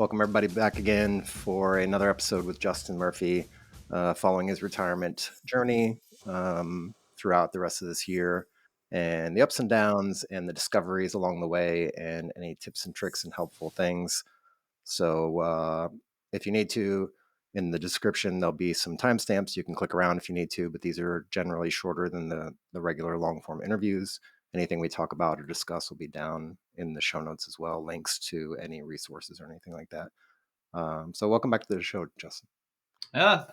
Welcome everybody back again for another episode with Justin Murphy, following his retirement journey throughout the rest of this year, and the ups and downs and the discoveries along the way, and any tips and tricks and helpful things. So if you need to, in the description, there'll be some timestamps. You can click around if you need to, but these are generally shorter than the regular long form interviews. Anything we talk about or discuss will be down in the show notes as well, links to any resources or anything like that. So welcome back to the show, Justin.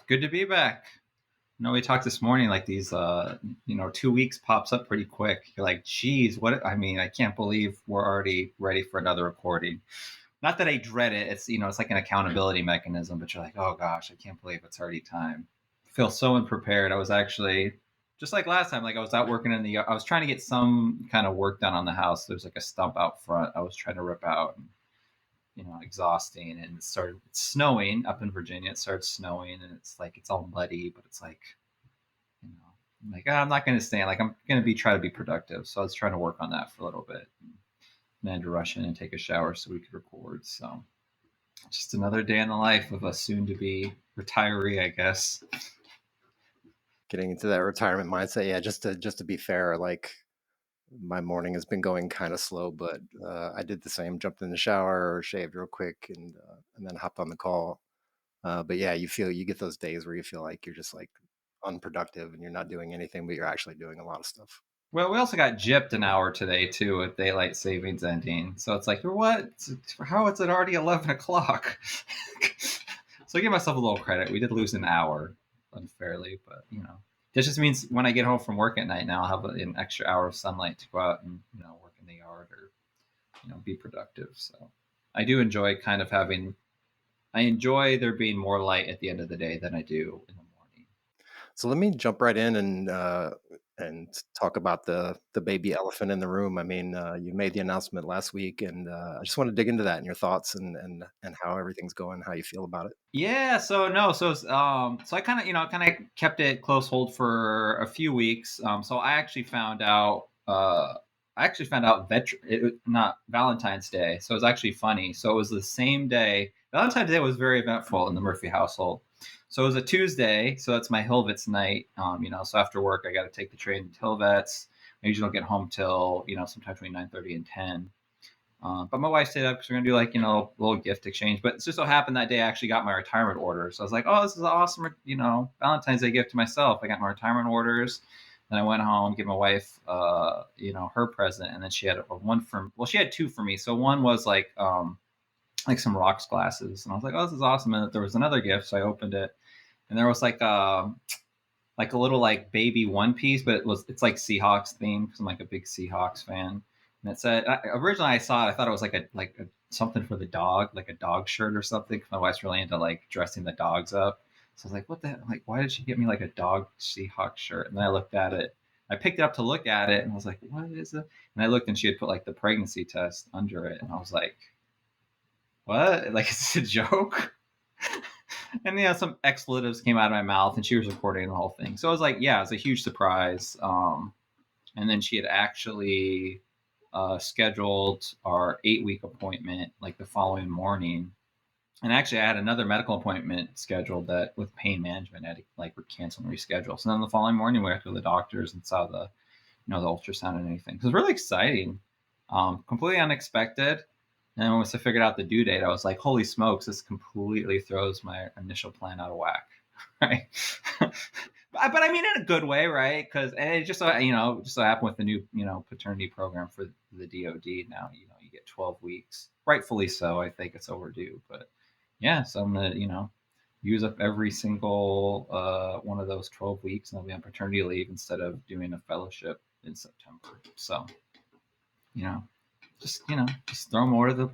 Good to be back. We talked this morning, like these, 2 weeks pops up pretty quick. You're like, geez, I can't believe we're already ready for another recording. Not that I dread it. It's like an accountability mechanism, but you're like, oh gosh, I can't believe it's already time. I feel so unprepared. I was actually, just like last time, like I was out working I was trying to get some kind of work done on the house. There's like a stump out front I was trying to rip out. Exhausting, and it's snowing up in Virginia. It started snowing, and it's all muddy, but it's like, I'm like, I'm not going to stand. Like, I'm going to try to be productive. So I was trying to work on that for a little bit, and then I had to rush in and take a shower so we could record. So just another day in the life of a soon-to-be retiree, I guess. Getting into that retirement mindset, yeah. Just to be fair, like, my morning has been going kind of slow, but I did the same. Jumped in the shower, or shaved real quick, and then hopped on the call. But yeah, you get those days where you feel like you're just like unproductive and you're not doing anything, but you're actually doing a lot of stuff. Well, we also got gypped an hour today too with daylight savings ending. So it's like, what? How is it already 11 o'clock? So I give myself a little credit. We did lose an hour unfairly, but this just means when I get home from work at night now, I'll have an extra hour of sunlight to go out and work in the yard or be productive. So I do enjoy I enjoy there being more light at the end of the day than I do in the morning. So let me jump right in and talk about the baby elephant in the room. I mean, you made the announcement last week, and I just want to dig into that and your thoughts and how everything's going, how you feel about it. Yeah, so I kind of kept it close hold for a few weeks. So I actually found out not Valentine's Day. So it was actually funny. So it was the same day. Valentine's Day was very eventful in the Murphy household. So it was a Tuesday. So that's my HillVets night. So after work, I got to take the train to HillVets. I usually don't get home till sometime between 9:30 and 10. But my wife stayed up because we're gonna do a little gift exchange. But it just so happened that day I actually got my retirement orders. So I was like, oh, this is an awesome, Valentine's Day gift to myself. I got my retirement orders. Then I went home, give my wife, her present, and then she had she had two for me. So one was like some rocks glasses, and I was like, oh, this is awesome. And there was another gift, so I opened it, and there was like a little like baby one piece, but it's like Seahawks themed because I'm like a big Seahawks fan. And it said originally I saw it, I thought it was like a something for the dog, like a dog shirt or something. My wife's really into like dressing the dogs up, so I was like, what the like? Why did she get me like a dog Seahawks shirt? And then I looked at it. I picked it up to look at it, and I was like, what is it? And I looked, and she had put like the pregnancy test under it, and I was like, what? Like, is this a joke? And some expletives came out of my mouth, and she was recording the whole thing. So I was like, yeah, it was a huge surprise. And then she had actually scheduled our 8-week appointment like the following morning. And actually, I had another medical appointment scheduled that with pain management, I had to like cancel and reschedule. So then the following morning, we went to the doctors and saw the ultrasound and everything. So it was really exciting, completely unexpected. And then once I figured out the due date, I was like, holy smokes, this completely throws my initial plan out of whack. Right. But I mean, in a good way, right? Because it just so happened with the new, paternity program for the DoD now, you get 12 weeks, rightfully so. I think it's overdue, but yeah, so I'm going to, use up every single one of those 12 weeks, and I'll be on paternity leave instead of doing a fellowship in September. So, just throw more to the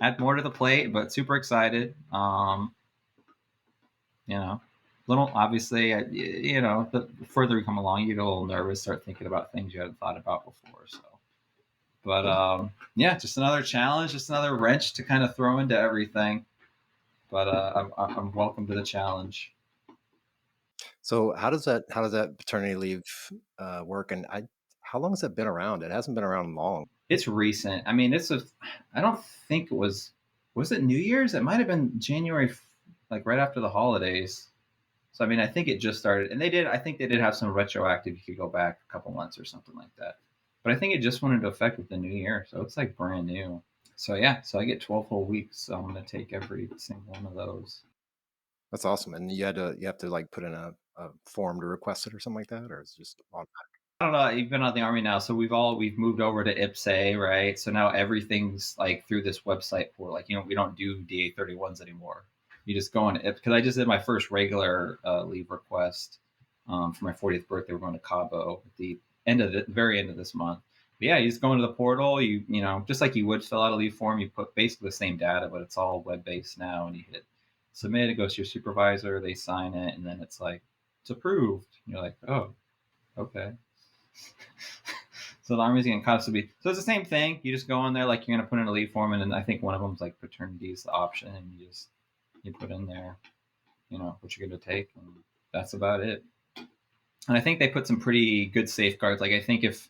add more to the plate, but super excited. Little obviously, the further we come along, you get a little nervous, start thinking about things you hadn't thought about before. So, but just another challenge, just another wrench to kind of throw into everything. But I'm welcome to the challenge. So how does that paternity leave work? And how long has that been around? It hasn't been around long. It's recent. I mean, I don't think it was Was it New Year's? It might have been January, like right after the holidays. So I mean, I think it just started, and they did. I think they did have some retroactive. You could go back a couple months or something like that. But I think it just went into effect with the new year, so it's like brand new. So yeah, so I get 12 whole weeks. So I'm gonna take every single one of those. That's awesome. And you have to like put in a form to request it or something like that, or it's just on. I don't know. You've been on the army now, so we've moved over to IPSA, right? So now everything's like through this website for like we don't do DA-31s anymore. You just go on it because I just did my first regular leave request for my 40th birthday. We're going to Cabo at the very end of this month. But yeah, you just go into the portal. You just like you would fill out a leave form. You put basically the same data, but it's all web based now. And you hit submit. It goes to your supervisor. They sign it, and then it's like it's approved. And you're like, oh, okay. So the army's getting constantly. So it's the same thing. You just go in there like you're gonna put in a leave form, and then I think one of them's like paternity is the option, and you put in there, what you're gonna take, and that's about it. And I think they put some pretty good safeguards. Like I think if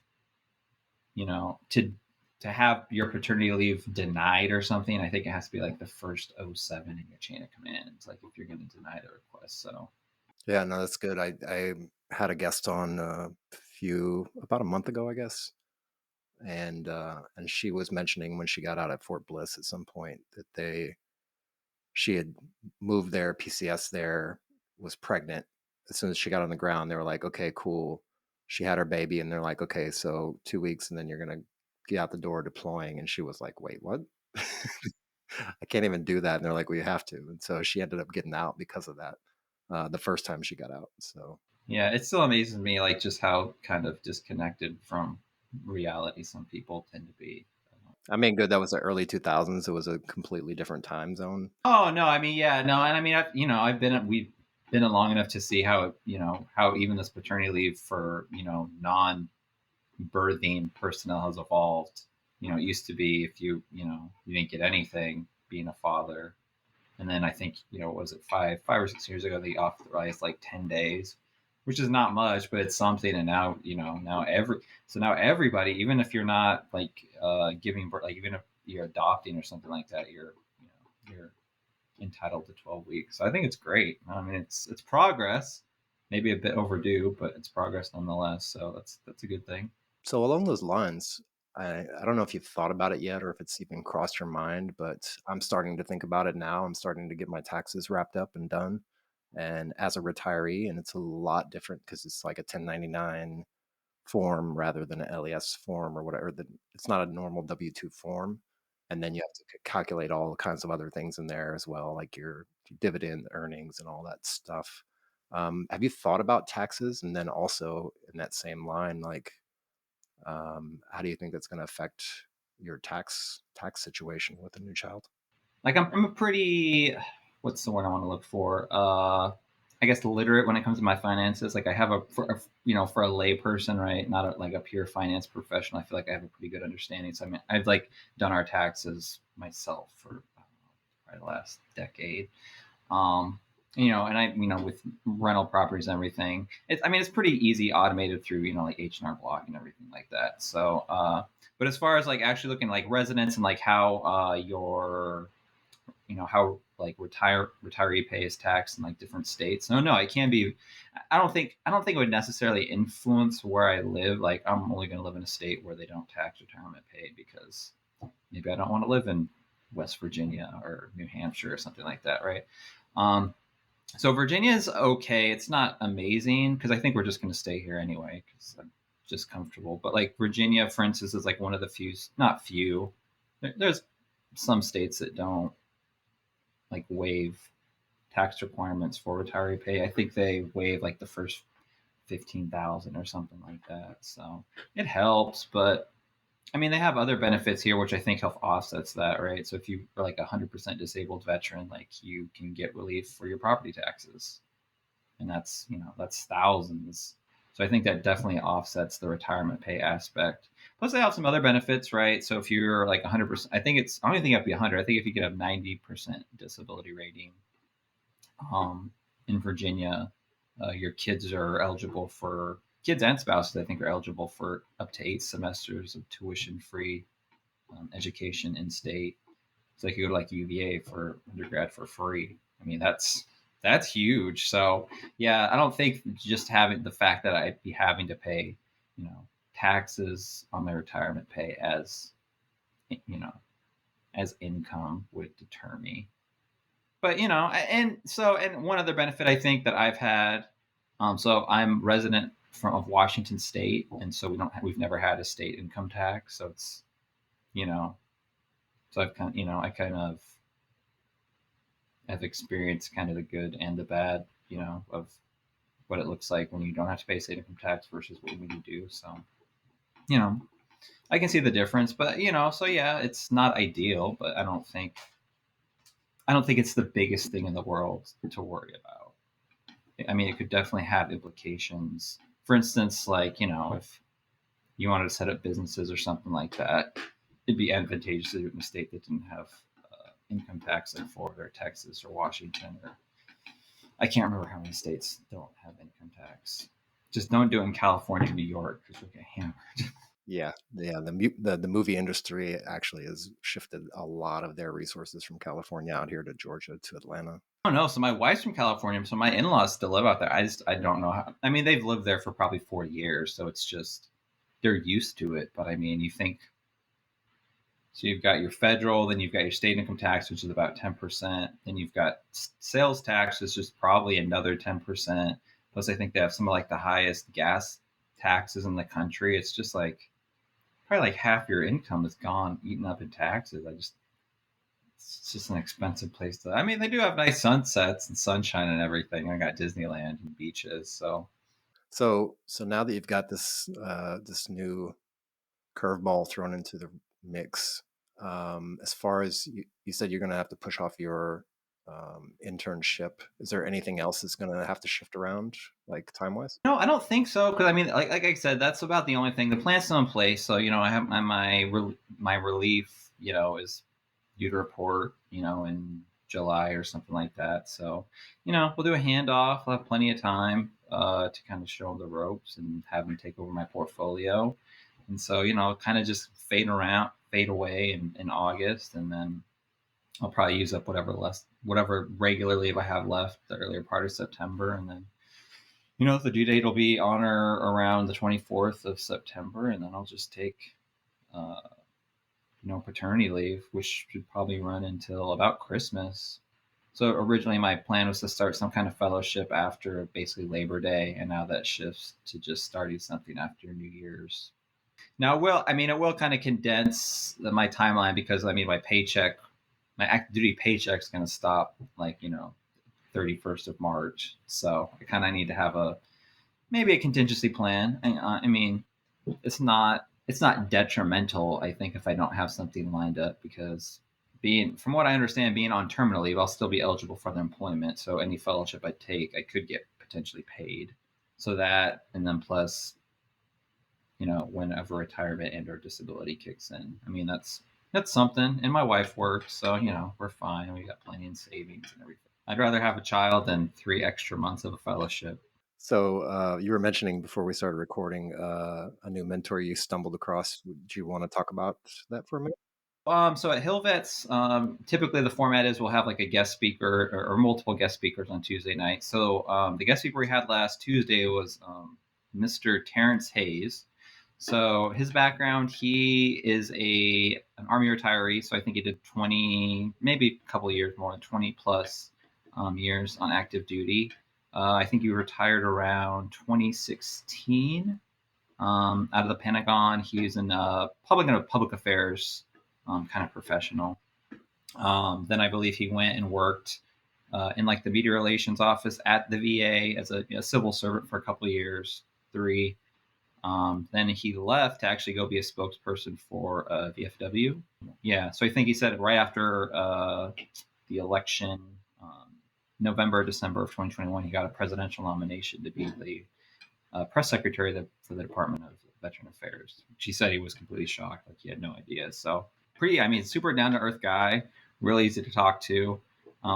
to have your paternity leave denied or something, I think it has to be like the first 07 in your chain of command. It's like if you're going to deny the request. So Yeah, no, that's good. I had a guest on about a month ago, I guess, and she was mentioning when she got out at Fort Bliss at some point that she had moved there, PCS there, was pregnant. As soon as she got on the ground, they were like, okay, cool. She had her baby, and they're like, okay, so 2 weeks, and then you're gonna get out the door deploying. And she was like, wait, what? I can't even do that. And they're like, well, you have to. And so she ended up getting out because of that. The first time she got out. So yeah, it still amazes me like just how kind of disconnected from reality some people tend to be. I mean, good. That was the early 2000s. It was a completely different time zone. Oh no, I mean yeah, no, and I mean we've been long enough to see how how even this paternity leave for non-birthing personnel has evolved. It used to be if you didn't get anything being a father, and then I think what was it 5 or 6 years ago they authorized like 10 days, which is not much, but it's something. And now now everybody, even if you're not like giving birth, like even if you're adopting or something like that, you're entitled to 12 weeks. So I think it's great. I mean, it's progress, maybe a bit overdue, but it's progress nonetheless. So that's a good thing. So along those lines, I don't know if you've thought about it yet or if it's even crossed your mind, but I'm starting to think about it now. I'm starting to get my taxes wrapped up and done. And as a retiree, and it's a lot different because it's like a 1099 form rather than an LES form or whatever. It's not a normal W-2 form. And then you have to calculate all kinds of other things in there as well, like your dividend earnings and all that stuff. Have you thought about taxes? And then also in that same line, like, how do you think that's going to affect your tax situation with a new child? Like I'm a pretty, what's the word I want to look for? I guess literate when it comes to my finances. Like I have for a lay person, right? Not like a pure finance professional. I feel like I have a pretty good understanding. So I mean, I've like done our taxes myself for I don't know, probably the last decade. Um, and I, with rental properties and everything, it's pretty easy automated through, like H&R Block and everything like that. So, but as far as like actually looking like residents and like how how like retiree pay is taxed in like different states. No, it can be. I don't think it would necessarily influence where I live. Like I'm only going to live in a state where they don't tax retirement pay because maybe I don't want to live in West Virginia or New Hampshire or something like that, right? Um, so Virginia is okay. It's not amazing because I think we're just going to stay here anyway because I'm just comfortable. But like Virginia, for instance, is like one of the few, not few. There's some states that don't like waive tax requirements for retiree pay. I think they waive like the first 15,000 or something like that. So it helps, but I mean they have other benefits here, which I think help offsets that, right? So if you are like 100% disabled veteran, like you can get relief for your property taxes, and that's thousands. So I think that definitely offsets the retirement pay aspect. Plus, they have some other benefits, right? So if you're like 100%, I don't even think you have to be 100. I think if you could have 90% disability rating, um, in Virginia, your kids are eligible for kids and spouses. I think are eligible for up to 8 semesters of tuition-free education in state. So you could go to like UVA for undergrad for free. I mean, that's huge. So yeah, I don't think just having the fact that I'd be having to pay, taxes on my retirement pay as, you know, as income would deter me. But and one other benefit I think that I've had, so I'm resident of Washington State, and so we've never had a state income tax. So it's you know, so I kind of have experienced kind of the good and the bad, of what it looks like when you don't have to pay state income tax versus when you do. So you know, I can see the difference, but so yeah, it's not ideal, but I don't think it's the biggest thing in the world to worry about. I mean, it could definitely have implications. For instance, like, if you wanted to set up businesses or something like that, it'd be advantageous to do it in a state that didn't have income tax, like Florida or Texas or Washington, or I can't remember how many states don't have income tax. Just don't do it in California and New York because we'll get hammered. Yeah, yeah. The movie industry actually has shifted a lot of their resources from California out here to Georgia to Atlanta. I don't know. So my wife's from California, so my in-laws still live out there. I don't know how. I mean, they've lived there for probably 4 years, so it's just they're used to it. But I mean, you think so? You've got your federal, then you've got your state income tax, which is about 10%. Then you've got sales tax, which is probably another 10%. Plus, I think they have some of like the highest gas taxes in the country. It's just like probably like half your income is gone, eaten up in taxes. It's just an expensive place to. I mean, they do have nice sunsets and sunshine and everything. I got Disneyland and beaches, so. So now that you've got this new curveball thrown into the mix, as far as you said, you're going to have to push off your internship. Is there anything else that's going to have to shift around, like time wise? No, I don't think so. Because I mean, like I said, that's about the only thing. The plan's still in place, so I have my relief. Is due to report. In July or something like that. So, we'll do a handoff. We'll have plenty of time to kind of show them the ropes and have them take over my portfolio. And so, kind of just fade away in August, and then I'll probably use up whatever regular leave I have left the earlier part of September, and then the due date will be on or around the 24th of September, and then I'll just take, uh, paternity leave, which should probably run until about Christmas. So originally my plan was to start some kind of fellowship after basically Labor Day, and now that shifts to just starting something after New Year's. Now, it will kind of condense my timeline because my active duty paycheck's going to stop like 31st of March. So I kind of need to have maybe a contingency plan. And I mean, it's not detrimental. I think if I don't have something lined up, because from what I understand, being on terminal leave, I'll still be eligible for the employment. So any fellowship I take, I could get potentially paid. So that, and then plus, whenever retirement and or disability kicks in. I mean, that's something. And my wife works, so we're fine. We got plenty in savings and everything. I'd rather have a child than 3 extra months of a fellowship. So you were mentioning before we started recording a new mentor you stumbled across. Do you want to talk about that for a minute? So at HillVets, typically the format is we'll have like a guest speaker or multiple guest speakers on Tuesday night. So the guest speaker we had last Tuesday was Mr. Terrence Hayes. So his background, he is an Army retiree. So I think he did 20, maybe a couple of years more than 20 plus years on active duty. I think he retired around 2016 out of the Pentagon. He was in public affairs kind of professional. Then I believe he went and worked in like the media relations office at the VA as a civil servant for a couple of years, 3. Then he left to actually go be a spokesperson for VFW. Yeah, so I think he said right after the election, November, December of 2021, he got a presidential nomination to be the press secretary for the Department of Veteran Affairs. She said he was completely shocked, like he had no idea. So super down to earth guy, really easy to talk to.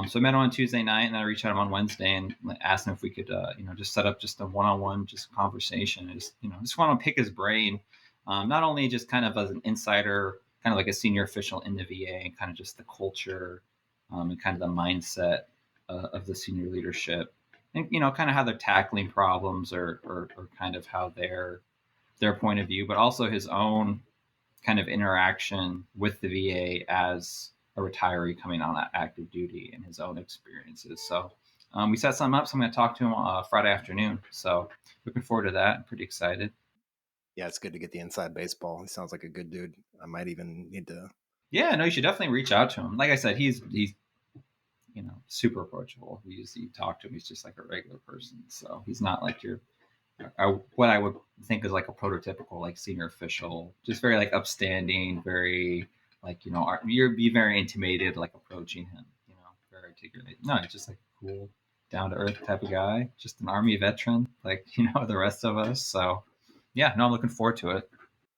So I met him on Tuesday night, and then I reached out to him on Wednesday and asked him if we could, just set up just a one-on-one just conversation. I just want to pick his brain, not only just kind of as an insider kind of like a senior official in the VA, and kind of just the culture, and kind of the mindset of the senior leadership, and kind of how they're tackling problems, or kind of how their point of view, but also his own kind of interaction with the VA as a retiree coming on active duty and his own experiences. So we set some up. So I'm going to talk to him Friday afternoon. So looking forward to that. I'm pretty excited. Yeah, it's good to get the inside baseball. He sounds like a good dude. I might even need to. Yeah, no, you should definitely reach out to him. Like I said, he's super approachable. You talk to him, he's just like a regular person. So he's not like your what I would think is like a prototypical like senior official, just very like upstanding, very like you're be very intimidated like approaching him, very articulate. No, he's just like cool, down to earth type of guy, just an army veteran, like the rest of us. So yeah, no, I'm looking forward to it.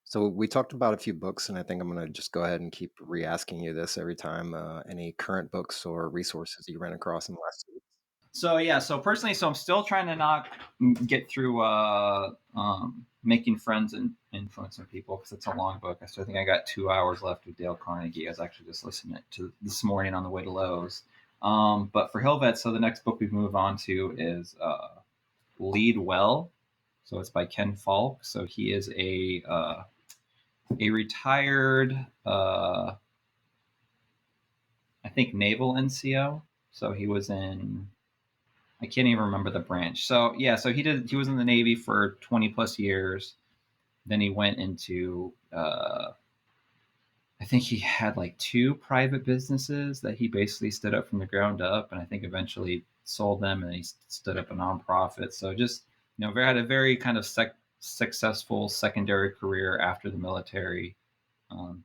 So we talked about a few books, and I think I'm going to just go ahead and keep re-asking you this every time. Any current books or resources you ran across in the last 2 weeks? So yeah, so personally, so I'm still trying to not get through making friends and influencing people, because it's a long book. So I think I got 2 hours left with Dale Carnegie. I was actually just listening to this morning on the way to Lowe's. But for HillVets, so the next book we've moved on to is Lead Well. So it's by Ken Falke. So he is a retired, I think, naval NCO. So he was in, I can't even remember the branch. So yeah, so he was in the Navy for 20 plus years. Then he went into I think he had like two private businesses that he basically stood up from the ground up, and I think eventually sold them, and he stood up a nonprofit. So just had a very kind of successful secondary career after the military.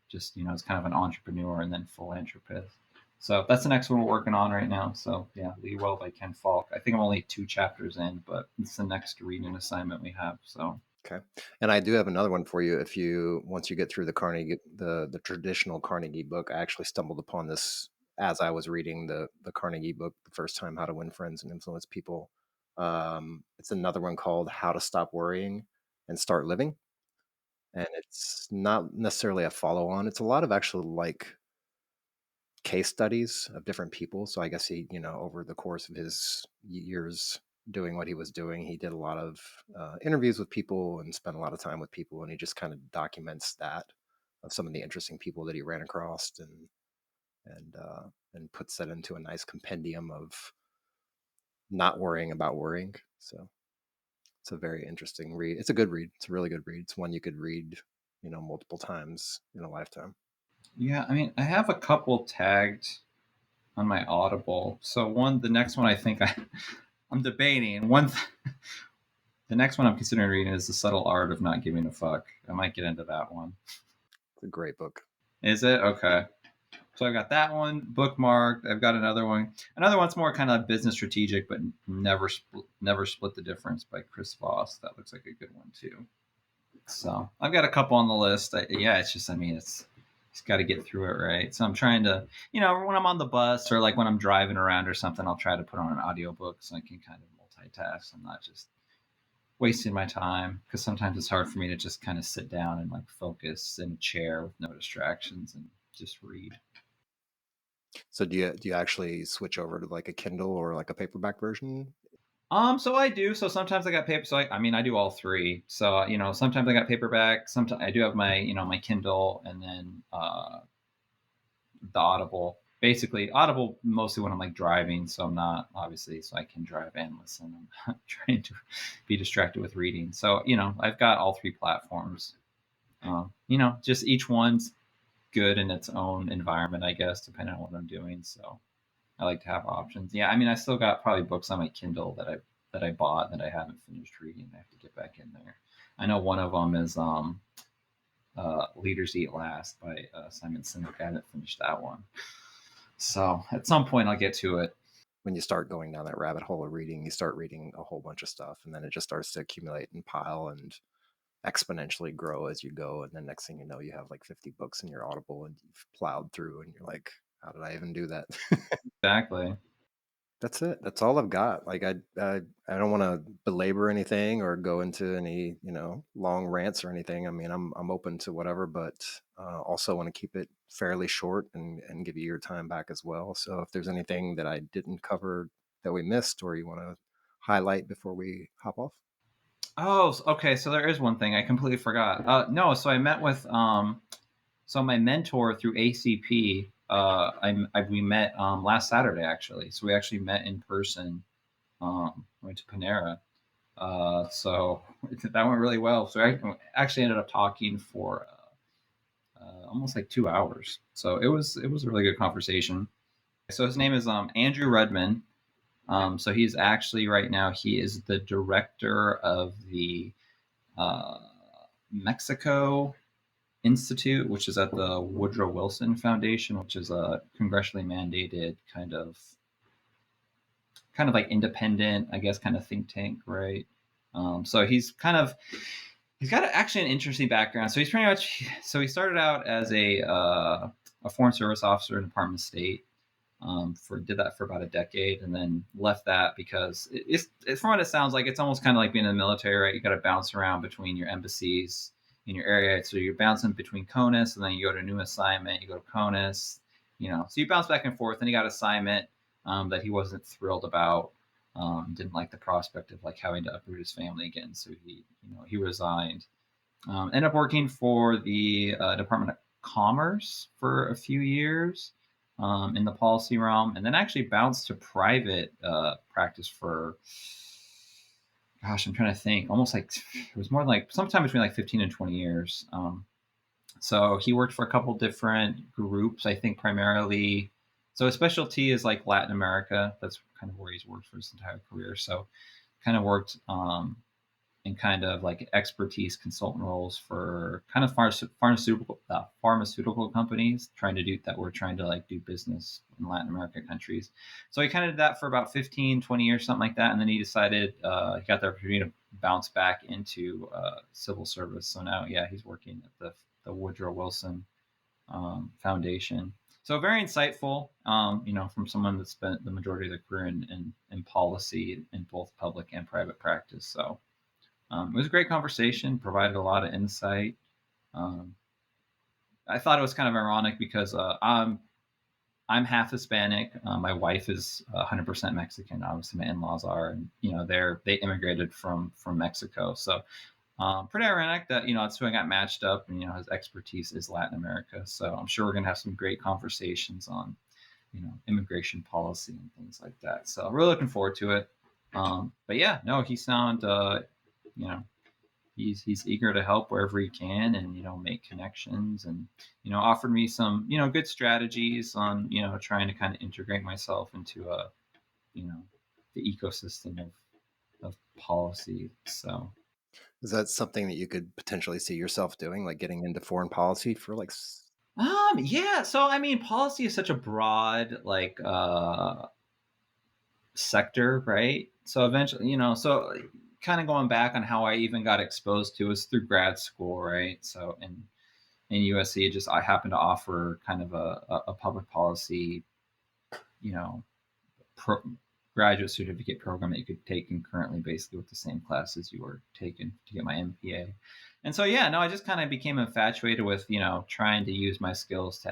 Just as kind of an entrepreneur and then philanthropist. So that's the next one we're working on right now. So yeah, Lee Well by Ken Falke. I think I'm only 2 chapters in, but it's the next reading assignment we have. So Okay. And I do have another one for you. Once you get through the Carnegie, the traditional Carnegie book, I actually stumbled upon this as I was reading the Carnegie book the first time, How to Win Friends and Influence People. It's another one called How to Stop Worrying and Start Living. And it's not necessarily a follow on. It's a lot of actual like case studies of different people. So I guess he, over the course of his years doing what he was doing, he did a lot of interviews with people and spent a lot of time with people, and he just kind of documents that of some of the interesting people that he ran across, and puts that into a nice compendium of not worrying about worrying. So it's a very interesting read. It's a good read. It's a really good read. It's one you could read, multiple times in a lifetime. yeah, I mean, I have a couple tagged on my Audible. So the next one I think I'm debating. The next one I'm considering reading is The Subtle Art of Not Giving a Fuck. I might get into that one. It's a great book. Is it? Okay. So I've got that one bookmarked. I've got another one. Another one's more kind of business strategic, but never split the difference by Chris Voss. That looks like a good one too. So I've got a couple on the list. Yeah, it's just, I mean, it's got to get through it, right? So I'm trying to, when I'm on the bus or like when I'm driving around or something, I'll try to put on an audiobook so I can kind of multitask. I'm not just wasting my time, because sometimes it's hard for me to just kind of sit down and like focus in a chair with no distractions and just read. So do you actually switch over to like a Kindle or like a paperback version? So I do. So sometimes I got paper. So I mean, I do all three. So sometimes I got paperback. Sometimes I do have my my Kindle, and then the Audible. Basically, Audible mostly when I'm like driving. So I'm not, obviously, so I can drive and listen. I'm not trying to be distracted with reading. So I've got all three platforms. Just each one's good in its own environment, I guess, depending on what I'm doing. So I like to have options. Yeah, I mean, I still got probably books on my Kindle that I bought that I haven't finished reading. I have to get back in there. I know one of them is Leaders Eat Last by Simon Sinek. I haven't finished that one, so at some point I'll get to it. When you start going down that rabbit hole of reading, you start reading a whole bunch of stuff, and then it just starts to accumulate and pile and exponentially grow as you go. And then next thing you know, you have like 50 books in your Audible, and you've plowed through, and you're like, how did I even do that? Exactly. That's it. That's all I've got. Like I don't want to belabor anything or go into any long rants or anything. I mean, I'm open to whatever, but Also want to keep it fairly short and give you your time back as well. So if there's anything that I didn't cover that we missed or you want to highlight before we hop off. Oh, okay. So there is one thing I completely forgot. No, so I met with so my mentor through ACP. We met last Saturday actually. So we actually met in person. Went to Panera. So that went really well. So I actually ended up talking for almost like 2 hours. So it was a really good conversation. So his name is Andrew Rudman. So he's actually right now he is the director of the uh, Mexico Institute, which is at the Woodrow Wilson Foundation, which is a congressionally mandated kind of like independent, I guess, kind of think tank, right? So he's got actually an interesting background. So he's pretty much he started out as a foreign service officer in the Department of State. Did that for about a decade and then left that because it's from what it sounds like it's almost kind of like being in the military, right? You got to bounce around between your embassies in your area, so you're bouncing between CONUS and then you go to a new assignment, you go to CONUS, so you bounce back and forth. And he got an assignment that he wasn't thrilled about, didn't like the prospect of like having to uproot his family again, so he resigned. Ended up working for the Department of Commerce for a few years in the policy realm, and then actually bounced to private practice for, gosh, I'm trying to think, almost like it was more like sometime between like 15 and 20 years. So he worked for a couple different groups, I think primarily. So his specialty is like Latin America. That's kind of where he's worked for his entire career. So kind of worked in kind of like expertise consultant roles for kind of pharmaceutical companies were trying to like do business in Latin America countries. So he kind of did that for about 15, 20 years, something like that. And then he decided he got the opportunity to bounce back into civil service. So now, yeah, he's working at the Woodrow Wilson Foundation. So very insightful, from someone that spent the majority of their career in policy in both public and private practice. So it was a great conversation, provided a lot of insight. Um, I thought it was kind of ironic because I'm half Hispanic. My wife is 100% Mexican. Obviously, my in-laws are, and they immigrated from Mexico. So pretty ironic that that's who I got matched up, and his expertise is Latin America. So I'm sure we're gonna have some great conversations on immigration policy and things like that. So really looking forward to it. But yeah, no, he sound you know he's eager to help wherever he can, and make connections, and offered me some good strategies on trying to kind of integrate myself into you know the ecosystem of policy. So Is that something that you could potentially see yourself doing, like getting into foreign policy for like? yeah, so I mean, policy is such a broad like sector, right? So eventually, so kind of going back on how I even got exposed to is through grad school, right? So in USC, I happened to offer kind of a public policy, you know, pro, graduate certificate program that you could take concurrently, basically with the same classes you were taking to get my MPA. And so, yeah, no, I just kind of became infatuated with, trying to use my skills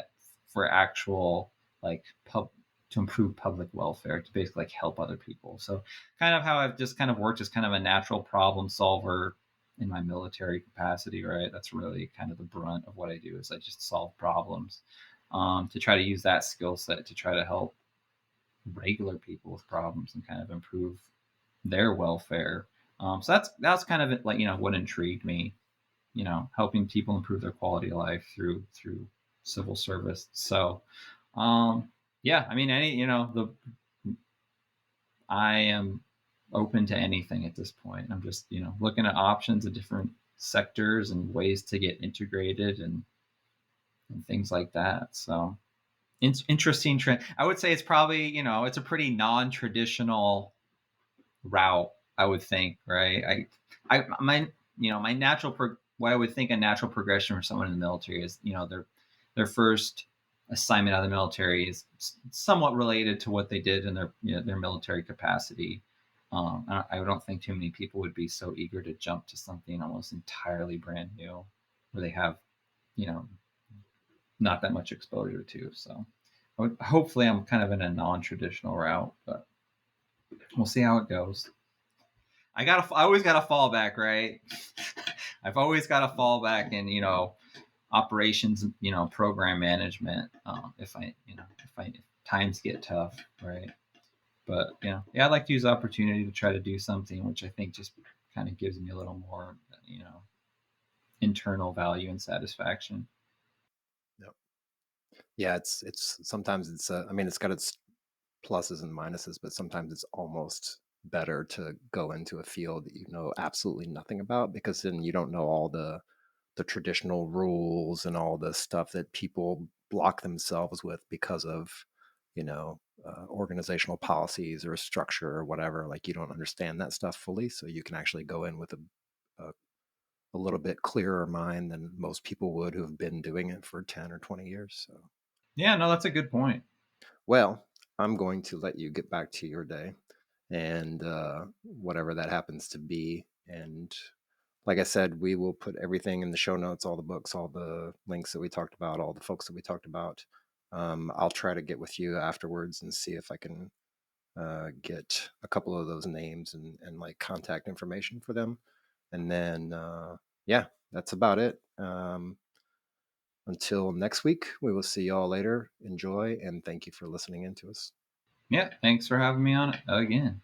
for actual like to improve public welfare, to basically like help other people. So kind of how I've just kind of worked as kind of a natural problem solver in my military capacity, right? That's really kind of the brunt of what I do, is I just solve problems, to try to use that skill set to try to help regular people with problems and kind of improve their welfare. So that's kind of like what intrigued me, helping people improve their quality of life through civil service. So yeah, I mean, I am open to anything at this point. I'm just looking at options of different sectors and ways to get integrated, and things like that. So interesting trend. I would say it's probably it's a pretty non-traditional route, I would think, right? My natural what I would think a natural progression for someone in the military is their first assignment out of the military is somewhat related to what they did in their military capacity. I don't think too many people would be so eager to jump to something almost entirely brand new, where they have you know not that much exposure to. So hopefully I'm kind of in a non-traditional route, but we'll see how it goes. I always got a fallback, right? I've always got a fallback in, operations, program management. If if times get tough, right? But yeah, I'd like to use the opportunity to try to do something which I think just kind of gives me a little more, internal value and satisfaction. Yep. Yeah, it's sometimes it's I mean it's got its pluses and minuses, but sometimes it's almost better to go into a field that you know absolutely nothing about, because then you don't know all the traditional rules and all the stuff that people block themselves with because of organizational policies or structure or whatever. Like you don't understand that stuff fully, so you can actually go in with a, a little bit clearer mind than most people would who have been doing it for 10 or 20 years. So Yeah, no, that's a good point. well, I'm going to let you get back to your day and whatever that happens to be. And like I said, we will put everything in the show notes, all the books, all the links that we talked about, all the folks that we talked about. I'll try to get with you afterwards and see if I can get a couple of those names and like contact information for them. And then, yeah, that's about it. Until next week, we will see y'all later. Enjoy and thank you for listening in to us. Yeah, thanks for having me on again.